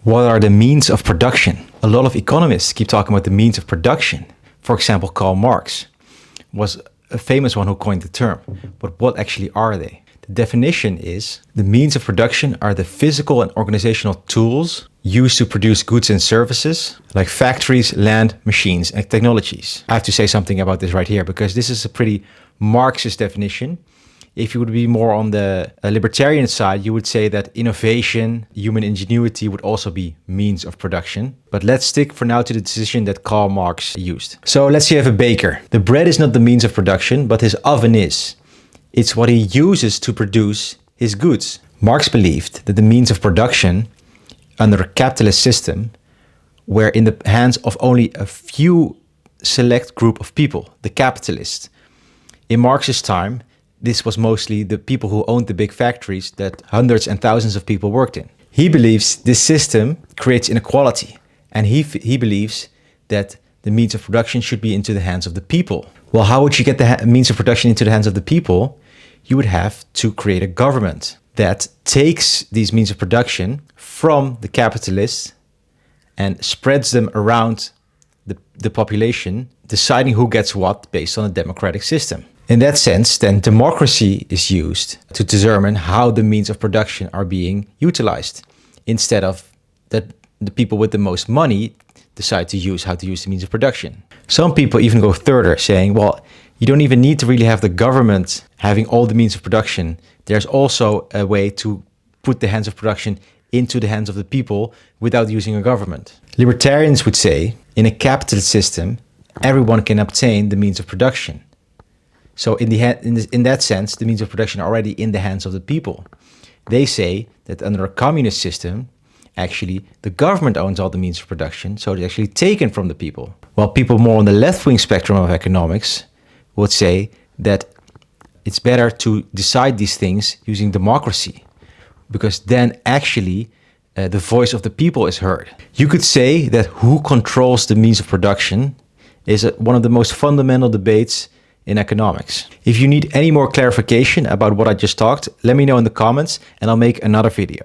What are the means of production? A lot of economists keep talking about the means of production. For example, Karl Marx was a famous one who coined the term. But what actually are they? The definition is the means of production are the physical and organizational tools used to produce goods and services like factories, land, machines, and technologies. I have to say something about this right here because this is a pretty Marxist definition. If you would be more on the libertarian side, you would say that innovation, human ingenuity would also be means of production. But let's stick for now to the decision that Karl Marx used. So let's say you have a baker. The bread is not the means of production, but his oven is. It's what he uses to produce his goods. Marx believed that the means of production under a capitalist system were in the hands of only a few select group of people, the capitalists. In Marx's time, this was mostly the people who owned the big factories that hundreds and thousands of people worked in. He believes this system creates inequality, and he believes that the means of production should be into the hands of the people. Well, how would you get the means of production into the hands of the people? You would have to create a government that takes these means of production from the capitalists and spreads them around the population, deciding who gets what based on a democratic system. In that sense, then democracy is used to determine how the means of production are being utilized, instead of that the people with the most money decide how to use the means of production. Some people even go further, saying, well, you don't even need to really have the government having all the means of production. There's also a way to put the hands of production into the hands of the people without using a government. Libertarians would say, in a capitalist system, everyone can obtain the means of production. So in that sense, the means of production are already in the hands of the people. They say that under a communist system, actually, the government owns all the means of production, so it's actually taken from the people. While people more on the left-wing spectrum of economics would say that it's better to decide these things using democracy, because then actually the voice of the people is heard. You could say that who controls the means of production is one of the most fundamental debates in economics. If you need any more clarification about what I just talked, let me know in the comments and I'll make another video.